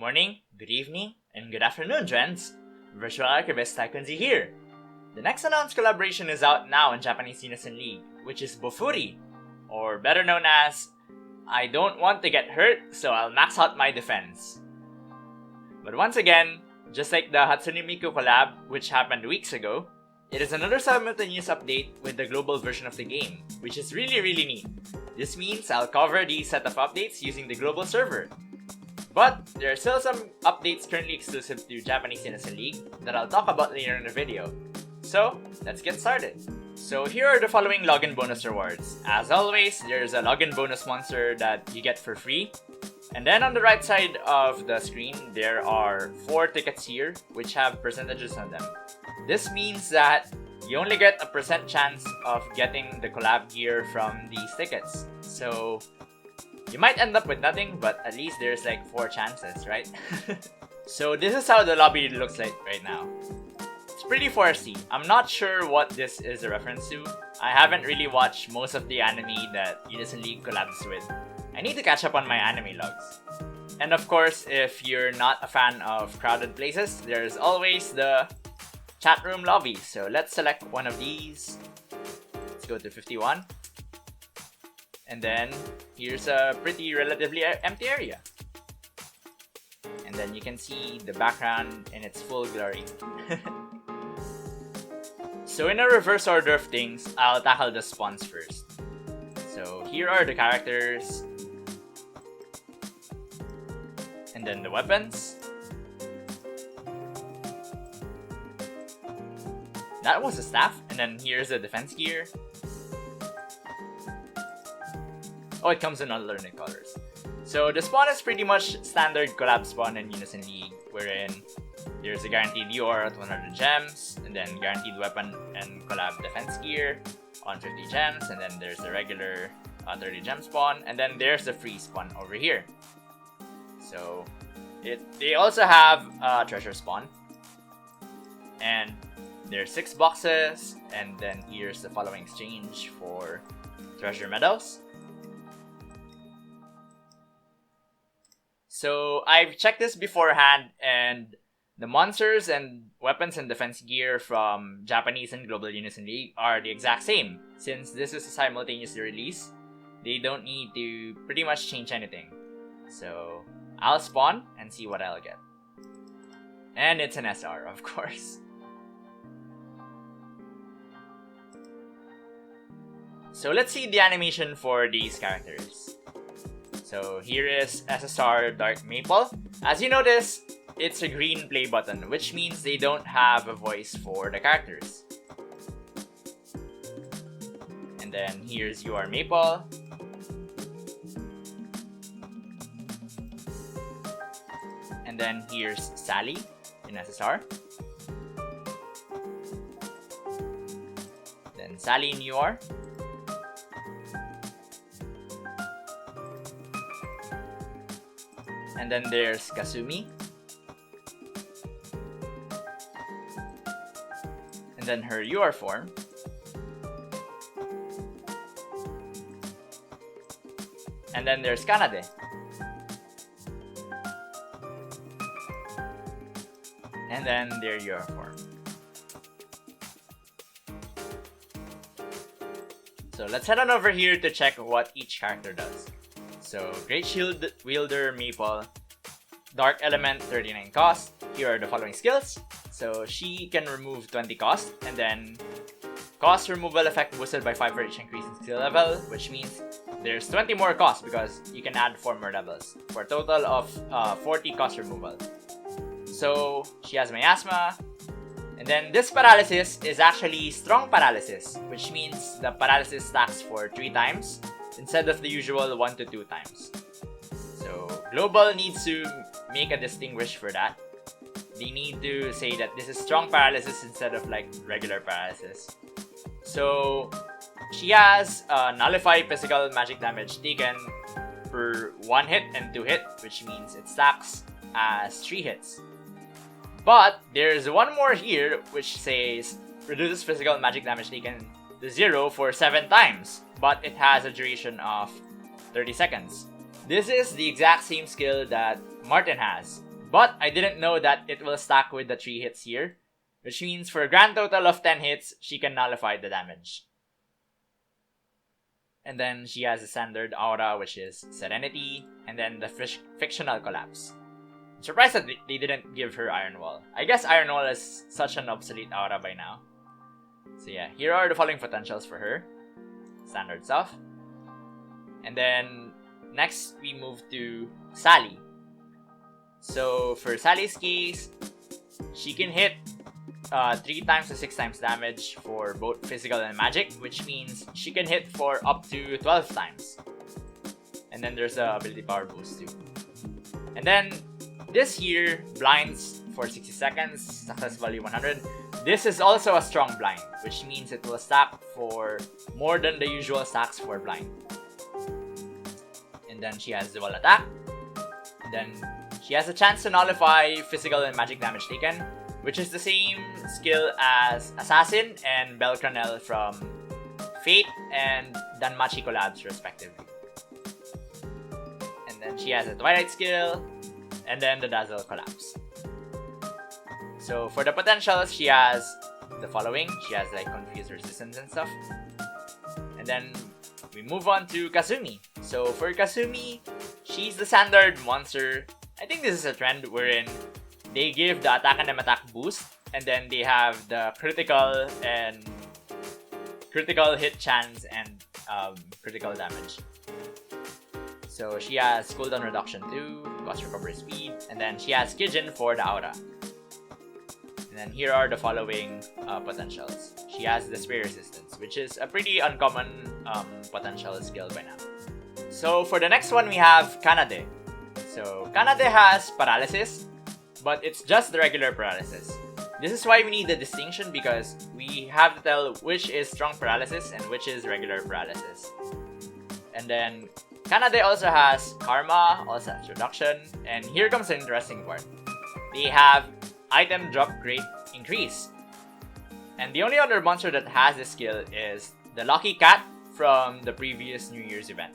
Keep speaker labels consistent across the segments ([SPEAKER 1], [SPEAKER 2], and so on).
[SPEAKER 1] morning, good evening, and good afternoon, friends. Virtual Archivist TaikunZ here. The next announced collaboration is out now in Japanese Unison League, which is Bofuri, or better known as I don't want to get hurt, so I'll max out my defense. But once again, just like the Hatsune Miku collab, which happened weeks ago, it is another simultaneous update with the global version of the game, which is really neat. This means I'll cover these set of updates using the global server. But there are still some updates currently exclusive to Japanese Unison League that I'll talk about later in the video. So, let's get started. So here are the following login bonus rewards. As always, there's a login bonus monster that you get for free. And then on the right side of the screen, there are 4 tickets here, which have percentages on them. This means that you only get a % chance of getting the collab gear from these tickets. So you might end up with nothing, but at least there's like 4 chances, right? So this is how the lobby looks like right now. It's pretty foresty. I'm not sure what this is a reference to. I haven't really watched most of the anime that Unison League collabs with. I need to catch up on my anime logs. And of course, if you're not a fan of crowded places, there's always the chat room lobby. So let's select one of these. Let's go to 51. And then here's a pretty relatively empty area. And then you can see the background in its full glory. So in a reverse order of things, I'll tackle the spawns first. So here are the characters. And then the weapons. That was a staff. And then here's the defense gear. Oh, it comes in alternate colors. So the spawn is pretty much standard collab spawn in Unison League, wherein there's a guaranteed UR at 100 gems, and then guaranteed weapon and collab defense gear on 50 gems, and then there's the regular 30 gem spawn, and then there's the free spawn over here. So they also have a treasure spawn, and there's 6 boxes, and then here's the following exchange for treasure medals. So I've checked this beforehand, and the monsters and weapons and defense gear from Japanese and Global Unison League are the exact same. Since this is a simultaneous release, they don't need to pretty much change anything. So I'll spawn and see what I'll get. And it's an SR, of course. So let's see the animation for these characters. So here is SSR Dark Maple. As you notice, it's a green play button, which means they don't have a voice for the characters. And then here's UR Maple. And then here's Sally in SSR. Then Sally in UR. And then there's Kasumi. And then her UR form. And then there's Kanade. And then their UR form. So let's head on over here to check what each character does. So, Great Shield Wielder Maple, Dark Element 39 cost. Here are the following skills. So, she can remove 20 cost, and then cost removal effect boosted by 5 for each increase in skill level, which means there's 20 more cost because you can add 4 more levels for a total of 40 cost removal. So, she has Miasma, and then this paralysis is actually strong paralysis, which means the paralysis stacks for 3 times. Instead of the usual 1 to 2 times. So Global needs to make a distinguish for that. They need to say that this is strong paralysis instead of like regular paralysis. So she has nullify physical magic damage taken per 1 hit and 2 hit, which means it stacks as 3 hits. But there's one more here which says reduces physical magic damage taken to 0 for 7 times, but it has a duration of 30 seconds. This is the exact same skill that Martin has, But I didn't know that it will stack with the 3 hits here, which means for a grand total of 10 hits, she can nullify the damage. And then she has a standard aura, which is Serenity, and then the Fictional Collapse. I'm surprised that they didn't give her Iron Wall. I guess Iron Wall is such an obsolete aura by now. So yeah, here are the following potentials for her. Standard stuff. And then next we move to Sally. So for Sally's case, she can hit 3 times to 6 times damage for both physical and magic, which means she can hit for up to 12 times. And then there's the ability power boost too. And then this here, blinds for 60 seconds, success value 100. This is also a strong blind, which means it will stack for more than the usual stacks for blind. And then she has dual attack. And then she has a chance to nullify physical and magic damage taken, which is the same skill as Assassin and Belcranel from Fate and Danmachi collabs respectively. And then she has a Twilight skill, and then the Dazzle collapse. So for the potentials, she has the following. She has like Confuse Resistance and stuff. And then we move on to Kazumi. So for Kazumi, she's the standard monster. I think this is a trend wherein they give the attack and attack boost, and then they have the critical hit chance and critical damage. So she has cooldown reduction too, cost recovery speed, and then she has Kijin for the aura. And then here are the following potentials. She has the Spray Resistance, which is a pretty uncommon potential skill by now. So for the next one, we have Kanade. So Kanade has Paralysis, but it's just the regular paralysis. This is why we need the distinction, because we have to tell which is strong paralysis and which is regular paralysis. And then Kanade also has Karma, also has reduction, and here comes the interesting part. They have item drop rate increase. And the only other monster that has this skill is the Lucky Cat from the previous New Year's event.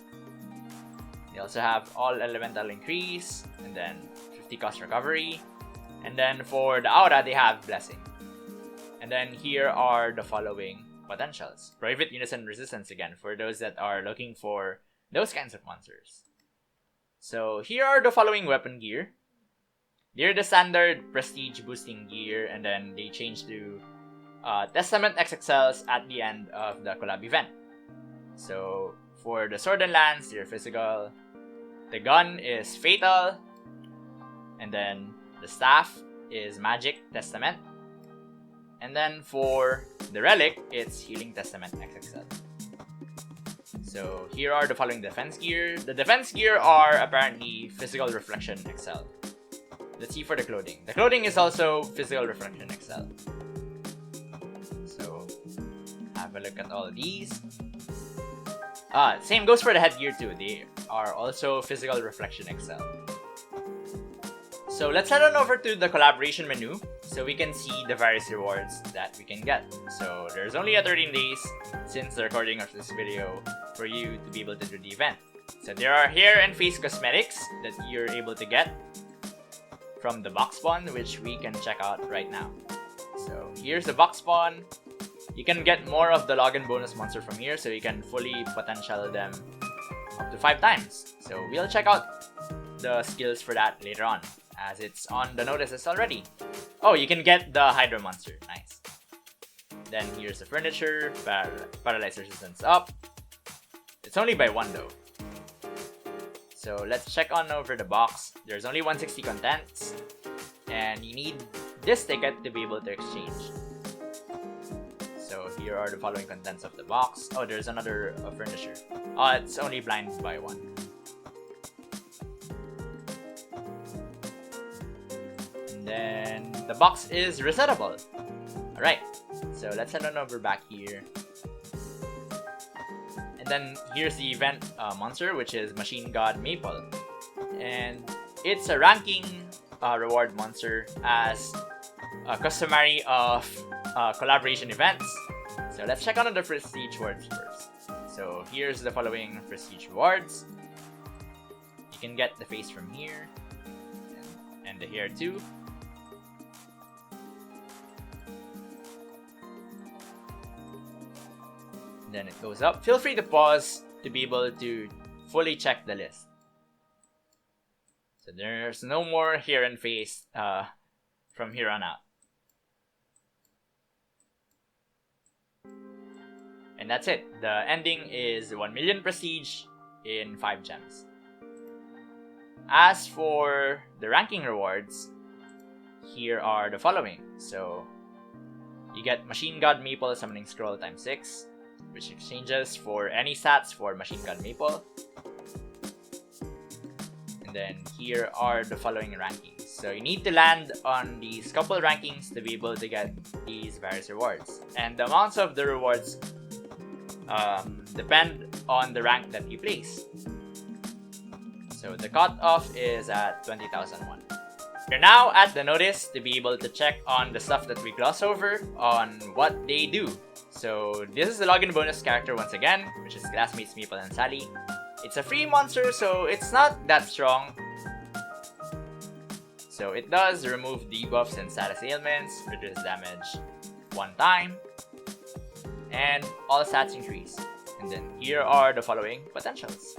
[SPEAKER 1] They also have all elemental increase, and then 50 cost recovery. And then for the aura, they have Blessing. And then here are the following potentials. Prohibit Unison Resistance again, for those that are looking for those kinds of monsters. So here are the following weapon gear. They're the standard prestige boosting gear, and then they change to Testament XXLs at the end of the collab event. So for the sword and lance, they're physical. The gun is fatal. And then the staff is Magic Testament. And then for the relic, it's Healing Testament XXL. So here are the following defense gear. The defense gear are apparently Physical Reflection XL. Let's see for the clothing. The clothing is also Physical Reflection XL. So have a look at all of these. Same goes for the headgear too. They are also Physical Reflection XL. So let's head on over to the collaboration menu so we can see the various rewards that we can get. So there's only 13 days since the recording of this video for you to be able to do the event. So there are hair and face cosmetics that you're able to get from the box spawn, which we can check out right now. So here's the box spawn. You can get more of the login bonus monster from here, so you can fully potential them up to 5 times. So we'll check out the skills for that later on, as it's on the notices already. Oh, you can get the Hydra monster. Nice. Then here's the furniture. Paralyze resistance up. It's only by 1 though. So let's check on over the box. There's only 160 contents, and you need this ticket to be able to exchange. So here are the following contents of the box. Oh, there's another furniture. It's only blind by 1. And then the box is resettable. Alright, so let's head on over back here. And then here's the event monster, which is Machine God Maple. And it's a ranking reward monster as customary of collaboration events. So let's check on the prestige rewards first. So here's the following prestige rewards. You can get the face from here. and the hair too. Then it goes up. Feel free to pause to be able to fully check the list. So there's no more hair and face from here on out. And that's it. The ending is 1 million prestige in 5 gems. As for the ranking rewards, here are the following. So you get Machine God Maple Summoning Scroll times 6, which exchanges for any stats for Machine God Maple. And then here are the following rankings. So you need to land on these couple rankings to be able to get these various rewards. And the amounts of the rewards depend on the rank that you place. So the cutoff is at 20,001. You're now at the notice to be able to check on the stuff that we gloss over on what they do. So this is the login bonus character once again, which is classmates Maple and Sally. It's a free monster, so it's not that strong. So it does remove debuffs and status ailments, reduce damage 1 time, and all stats increase. And then here are the following potentials.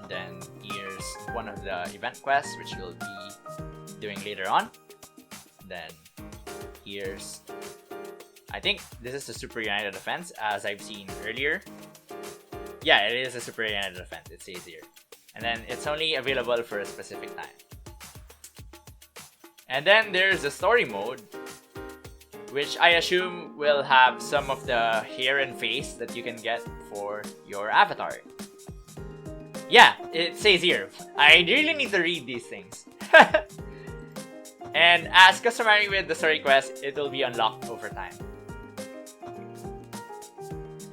[SPEAKER 1] And then here's one of the event quests, which we'll be doing later on. And then here's, I think this is the Super United Defense, as I've seen earlier. Yeah, it is a Super United Defense, it says here. And then it's only available for a specific time. And then there's the story mode, which I assume will have some of the hair and face that you can get for your avatar. Yeah, it says here. I really need to read these things. And as customary with the story quest, it will be unlocked over time.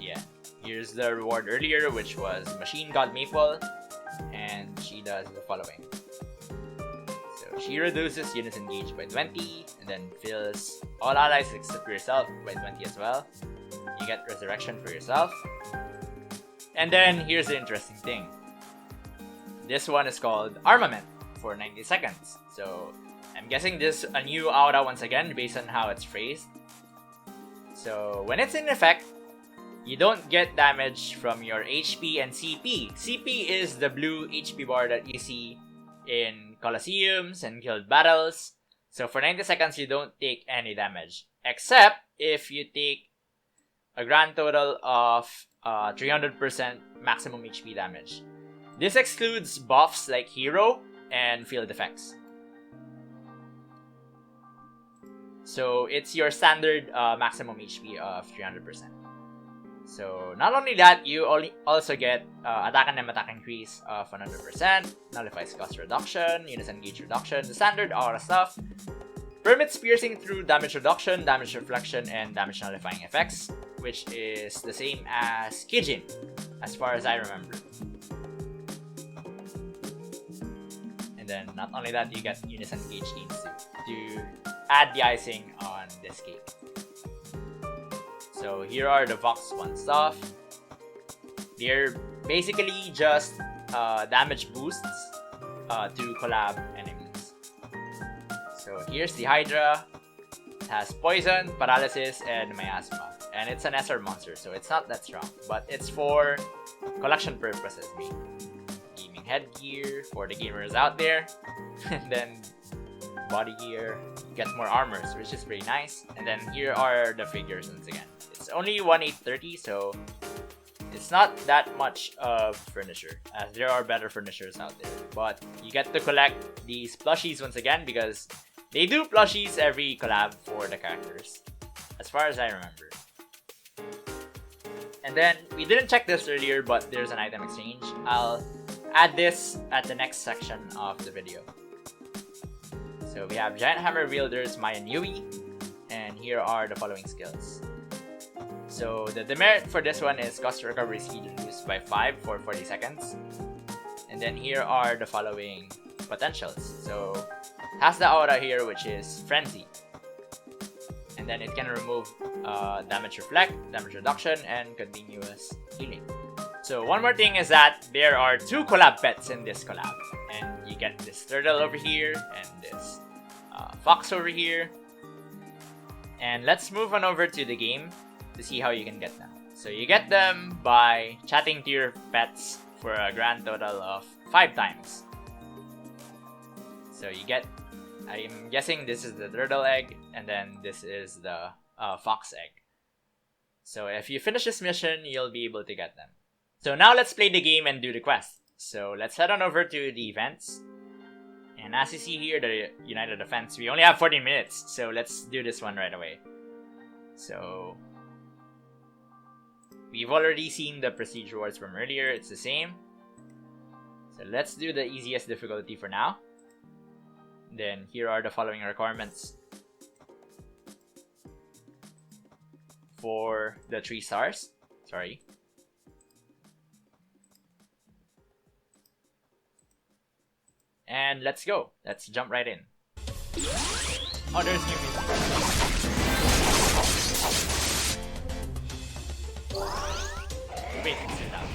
[SPEAKER 1] Yeah, here's the reward earlier, which was Machine God Maple, and she does the following. So she reduces units engaged by 20, and then fills all allies except yourself by 20 as well. You get resurrection for yourself. And then here's the interesting thing. This one is called Armament for 90 seconds. So I'm guessing this a new aura once again based on how it's phrased. So when it's in effect, you don't get damage from your HP and CP. CP is the blue HP bar that you see in Colosseums and guild battles. So for 90 seconds, you don't take any damage. Except if you take a grand total of 300% maximum HP damage. This excludes buffs like Hero and field effects. So it's your standard maximum HP of 300%. So not only that, you also get attack and attack increase of 100%, nullifies cost reduction, unison engage reduction, the standard aura stuff, permits piercing through damage reduction, damage reflection, and damage nullifying effects, which is the same as Kijin, as far as I remember. And then not only that, you get unison engage needs to add the icing on this cake. So here are the Vox 1 stuff. They're basically just damage boosts to collab enemies. So here's the Hydra. It has poison, paralysis, and miasma. And it's an SR monster, so it's not that strong. But it's for collection purposes, maybe. Gaming headgear for the gamers out there. And then body gear. You get more armors, which is pretty nice. And then here are the figures once again. It's only 1,830, so it's not that much of furniture, as there are better furnitures out there. But you get to collect these plushies once again, because they do plushies every collab for the characters, as far as I remember. And then, we didn't check this earlier, but there's an item exchange. I'll add this at the next section of the video. So we have Giant Hammer Wielders Maya and Yui, and here are the following skills. So the demerit for this one is cost recovery speed reduced by 5 for 40 seconds. And then here are the following potentials. So it has the aura here, which is Frenzy. And then it can remove damage reflect, damage reduction, and continuous healing. So one more thing is that there are 2 collab pets in this collab. get this turtle over here and this fox over here. And let's move on over to the game to see how you can get them. So you get them by chatting to your pets for a grand total of 5 times. So you get, I'm guessing this is the turtle egg, and then this is the fox egg. So if you finish this mission, you'll be able to get them. So now let's play the game and do the quest. So let's head on over to the events. And as you see here, the United Defense, we only have 14 minutes. So let's do this one right away. So we've already seen the prestige rewards from earlier. It's the same. So let's do the easiest difficulty for now. Then here are the following requirements for the 3 stars. Sorry. And let's go. Let's jump right in. Oh, there's new music. Wait, sit down.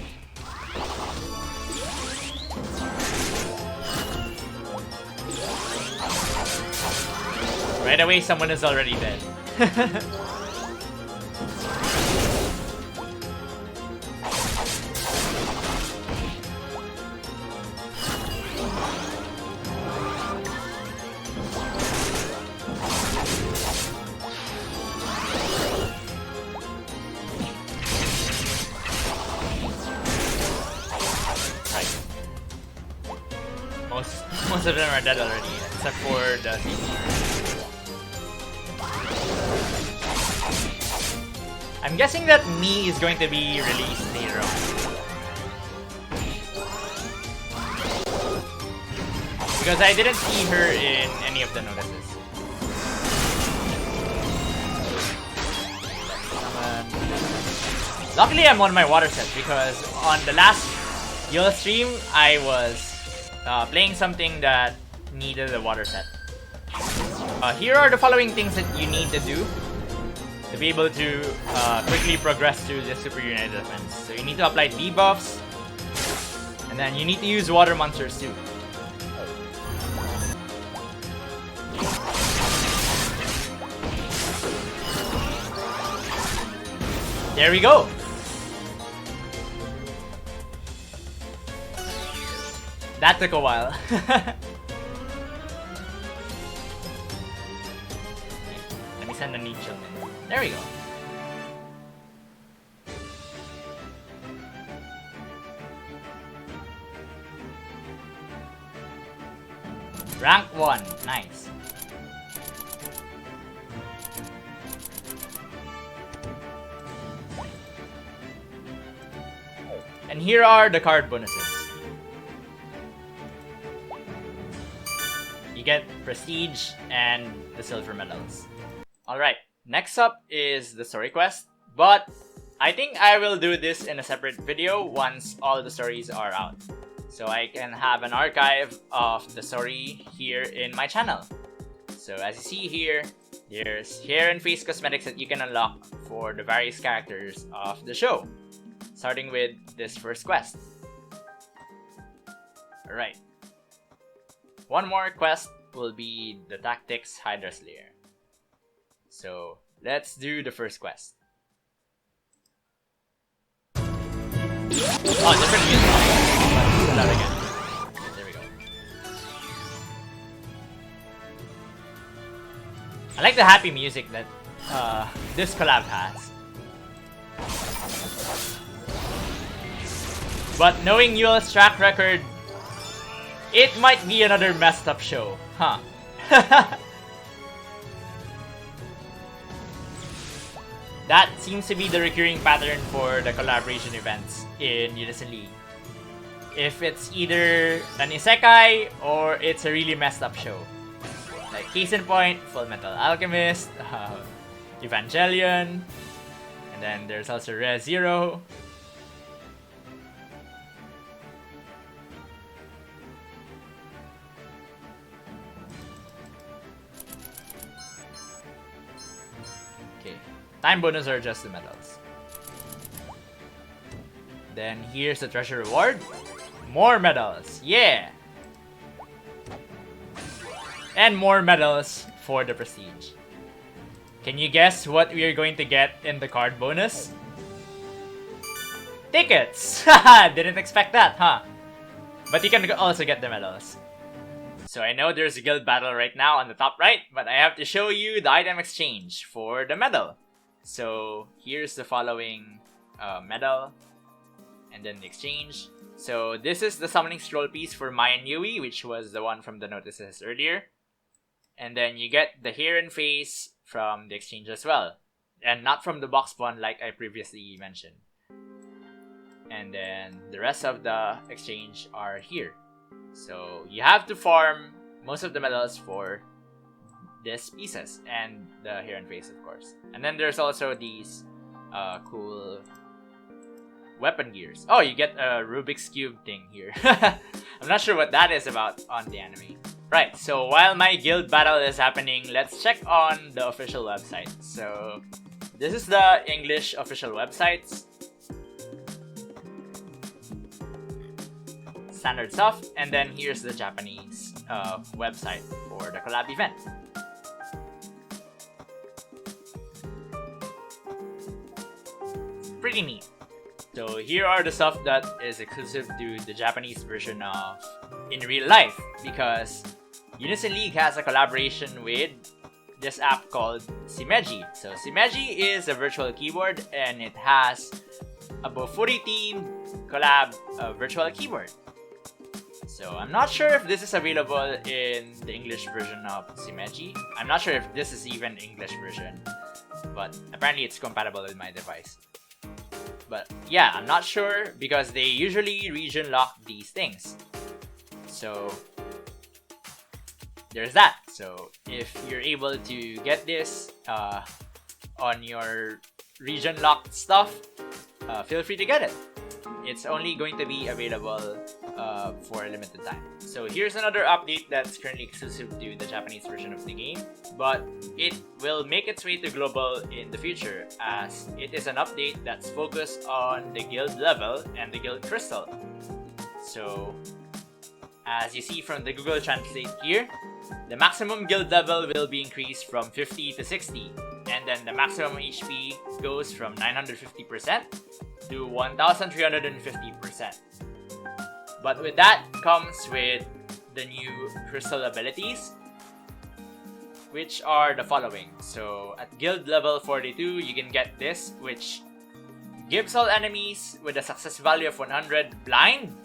[SPEAKER 1] Right away, someone is already dead. Most of them are dead already, except for the I'm guessing that Me is going to be released later on. Because I didn't see her in any of the notices. Luckily I'm on my water set because on the last YOLO stream I was playing something that needed a water set. Here are the following things that you need to do to be able to quickly progress through the Super United Defense. So you need to apply debuffs, and then you need to use water monsters too. There we go! That took a while. Let me send a niche in. There we go. Rank 1. Nice. And here are the card bonuses. You get prestige and the silver medals. Alright, next up is the story quest, but I think I will do this in a separate video once all the stories are out. So I can have an archive of the story here in my channel. So as you see here, there's hair and face cosmetics that you can unlock for the various characters of the show. Starting with this first quest. Alright. One more quest will be the Tactics Hydra Slayer. So let's do the first quest. Oh, different music. Let's do that again. There we go. I like the happy music that this collab has. But knowing Yule's track record, it might be another messed up show, huh? That seems to be the recurring pattern for the collaboration events in Unison League. If it's either an isekai or it's a really messed up show. Like case in point, Fullmetal Alchemist, Evangelion, and then there's also Re:Zero. Time bonus are just the medals. Then here's the treasure reward. More medals, yeah! and more medals for the prestige. Can you guess what we are going to get in the card bonus? Tickets! Haha, didn't expect that, huh? But you can also get the medals. So I know there's a guild battle right now on the top right, but I have to show you the item exchange for the medal. So here's the following medal, and then the exchange. So this is the summoning scroll piece for Maya and Yui, which was the one from the notices earlier. And then you get the hair and face from the exchange as well, and not from the box one like I previously mentioned. And then the rest of the exchange are here. So you have to farm most of the medals for these pieces and the hair and face, of course. And then there's also these cool weapon gears. Oh, you get a Rubik's Cube thing here. I'm not sure what that is about on the anime. Right, so while my guild battle is happening, let's check on the official website. So this is the English official website. Standard stuff, and then here's the Japanese website for the collab event. Pretty neat. So here are the stuff that is exclusive to the Japanese version of in real life, because Unison League has a collaboration with this app called Simeji. So Simeji is a virtual keyboard, and it has a Bofuri team collab virtual keyboard. So I'm not sure if this is available in the English version of Simeji. I'm not sure if this is even English version, but apparently it's compatible with my device. But yeah, I'm not sure because they usually region lock these things. So there's that. So if you're able to get this on your region locked stuff, feel free to get it. It's only going to be available for a limited time. So here's another update that's currently exclusive to the Japanese version of the game, but it will make its way to global in the future, as it is an update that's focused on the guild level and the guild crystal. So as you see from the Google Translate here, the maximum guild level will be increased from 50 to 60, and then the maximum HP goes from 950% to 1350%. But with that comes with the new crystal abilities, which are the following. So at guild level 42, you can get this, which gives all enemies with a success value of 100 blind,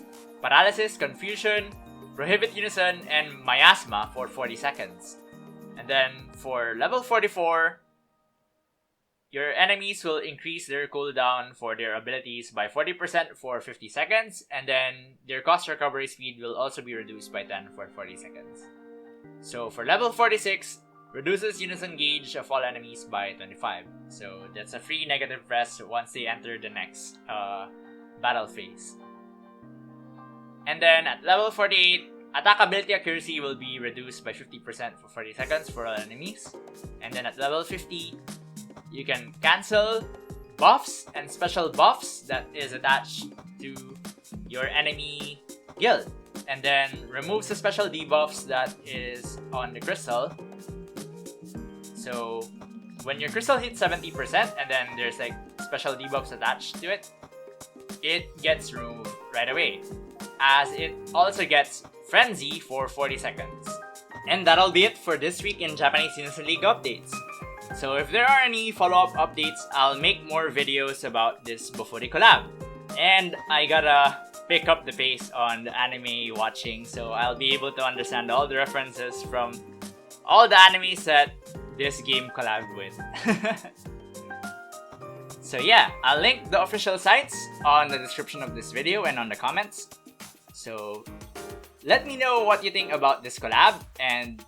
[SPEAKER 1] paralysis, confusion, prohibit unison, and miasma for 40 seconds. And then for level 44, your enemies will increase their cooldown for their abilities by 40% for 50 seconds, and then their cost recovery speed will also be reduced by 10 for 40 seconds. So for level 46, reduces unison gauge of all enemies by 25. So that's a free negative press once they enter the next battle phase. And then at level 48, attack ability accuracy will be reduced by 50% for 40 seconds for all enemies. And then at level 50, you can cancel buffs and special buffs that is attached to your enemy guild. And then removes the special debuffs that is on the crystal. So when your crystal hits 70% and then there's like special debuffs attached to it, it gets removed right away, as it also gets Frenzy for 40 seconds. And that'll be it for this week in Japanese Unison League updates. So if there are any follow-up updates, I'll make more videos about this Bofuri collab. And I gotta pick up the pace on the anime watching, so I'll be able to understand all the references from all the animes that this game collabed with. So yeah, I'll link the official sites on the description of this video and on the comments. So let me know what you think about this collab, and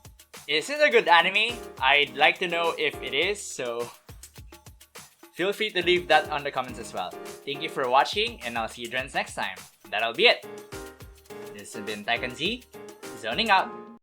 [SPEAKER 1] is it a good anime? I'd like to know if it is, so feel free to leave that on the comments as well. Thank you for watching, and I'll see you friends next time. That'll be it. This has been TaikunZ, zoning out.